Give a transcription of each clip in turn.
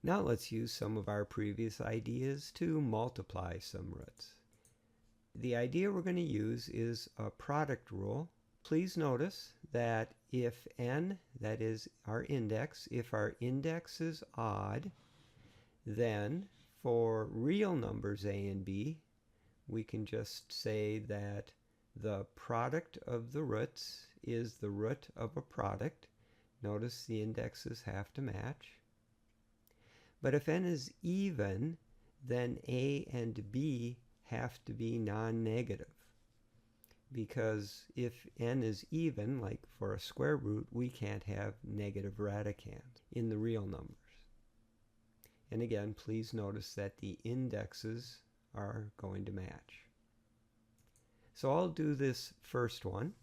Now let's use some of our previous ideas to multiply some roots. The idea we're going to use is a product rule. Please notice that if n, that is our index, if our index is odd, then for real numbers a and b, we can just say that the product of the roots is the root of a product. Notice the indexes have to match. But if n is even, then a and b have to be non-negative. Because if n is even, like for a square root, we can't have negative radicands in the real numbers. And again, please notice that the indexes are going to match. So I'll do this first one,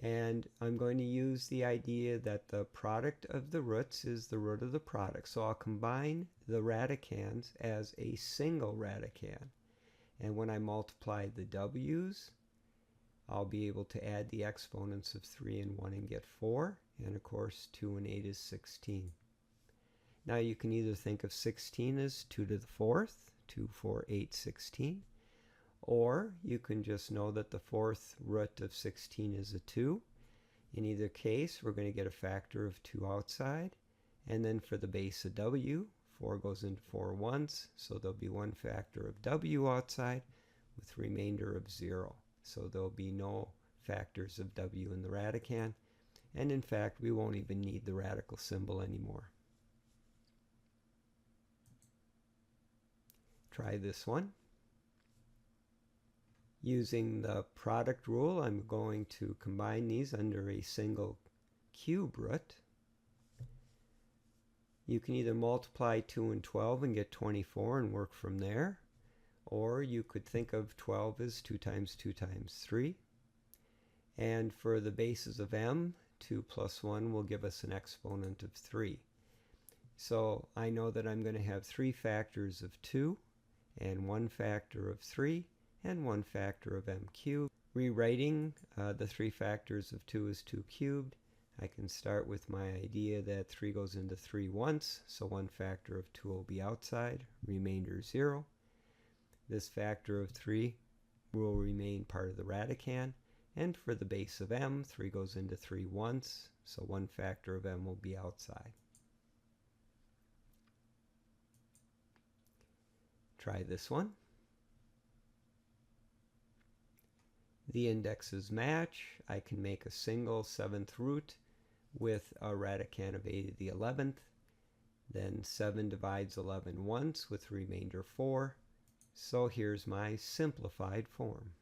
and I'm going to use the idea that the product of the roots is the root of the product. So I'll combine the radicands as a single radican. And when I multiply the w's, I'll be able to add the exponents of 3 and 1 and get 4. And of course, 2 and 8 is 16. Now you can either think of 16 as 2 to the 4th, 2, 4, 8, 16. Or you can just know that the fourth root of 16 is a 2. In either case, we're going to get a factor of 2 outside. And then for the base of w, 4 goes into 4 once, so there'll be one factor of w outside with remainder of 0. So there'll be no factors of w in the radican. And in fact, we won't even need the radical symbol anymore. Try this one. Using the product rule, I'm going to combine these under a single cube root. You can either multiply 2 and 12 and get 24 and work from there, or you could think of 12 as 2 times 2 times 3. And for the bases of m, 2 plus 1 will give us an exponent of 3. So I know that I'm going to have 3 factors of 2 and 1 factor of 3 and 1 factor of m cubed. Rewriting the 3 factors of 2 as 2 cubed, I can start with my idea that 3 goes into 3 once, so 1 factor of 2 will be outside, remainder 0. This factor of 3 will remain part of the radican, and for the base of m, 3 goes into 3 once, so 1 factor of m will be outside. Try this one. The indexes match. I can make a single 7th root with a radican of a to the 11th. Then 7 divides 11 once with remainder 4. So here's my simplified form.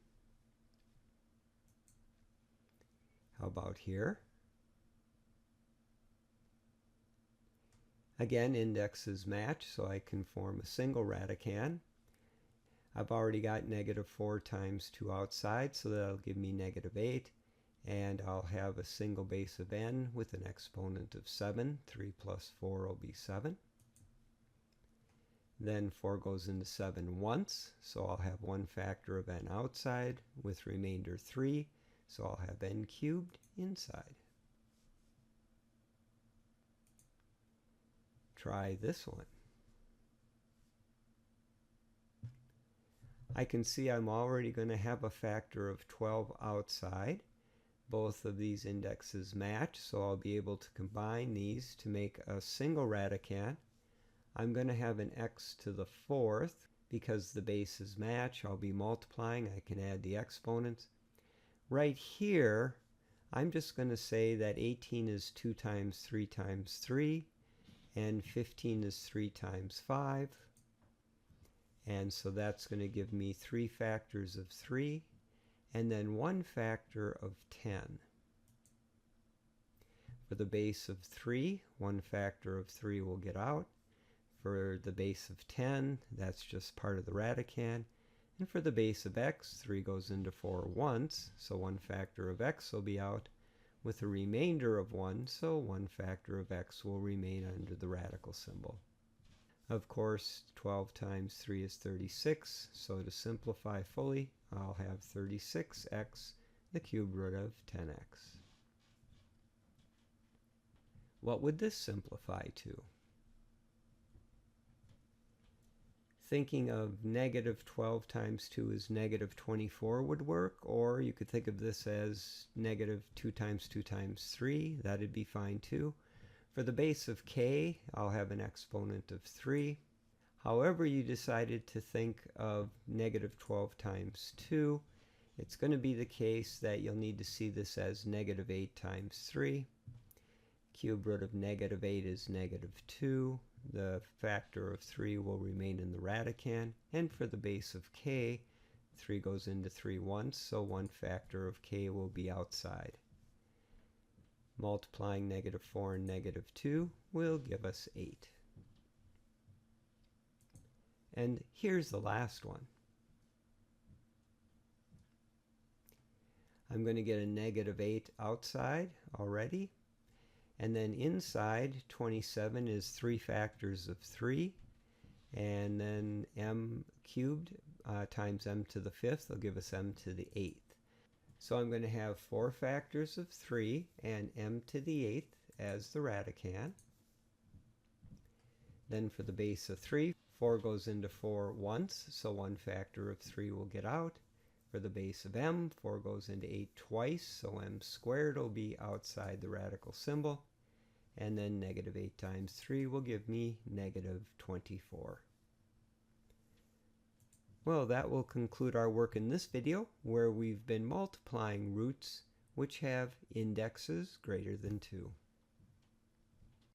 How about here? Again, indexes match, so I can form a single radican. I've already got negative 4 times 2 outside, so that'll give me negative 8. And I'll have a single base of n with an exponent of 7. 3 plus 4 will be 7. Then 4 goes into 7 once, so I'll have 1 factor of n outside with remainder 3. So I'll have n cubed inside. Try this one. I can see I'm already going to have a factor of 12 outside. Both of these indexes match, so I'll be able to combine these to make a single radican. I'm going to have an x to the 4th. Because the bases match, I'll be multiplying. I can add the exponents. Right here, I'm just going to say that 18 is 2 times 3 times 3, and 15 is 3 times 5. And so that's going to give me 3 factors of 3, and then 1 factor of 10. For the base of 3, 1 factor of 3 will get out. For the base of 10, that's just part of the radican. And for the base of x, 3 goes into 4 once, so 1 factor of x will be out, with a remainder of 1, so 1 factor of x will remain under the radical symbol. Of course, 12 times 3 is 36, so to simplify fully, I'll have 36x, the cube root of 10x. What would this simplify to? thinking of negative 12 times 2 as negative 24 would work, or you could think of this as negative 2 times 2 times 3. That'd be fine too. For the base of k, I'll have an exponent of 3. However you decided to think of negative 12 times 2, it's going to be the case that you'll need to see this as negative 8 times 3. Cube root of negative 8 is negative 2. The factor of 3 will remain in the radicand. And for the base of k, 3 goes into 3 once, so one factor of k will be outside. Multiplying negative 4 and negative 2 will give us 8. And here's the last one. I'm going to get a negative 8 outside already. And then inside, 27 is 3 factors of 3. And then m cubed times m to the 5th will give us m to the 8th. So I'm going to have 4 factors of 3 and m to the 8th as the radicand. Then for the base of 3, 4 goes into 4 once, so one factor of 3 will get out. For the base of m, 4 goes into 8 twice, so m squared will be outside the radical symbol. And then negative 8 times 3 will give me negative 24. Well, that will conclude our work in this video, where we've been multiplying roots which have indexes greater than 2.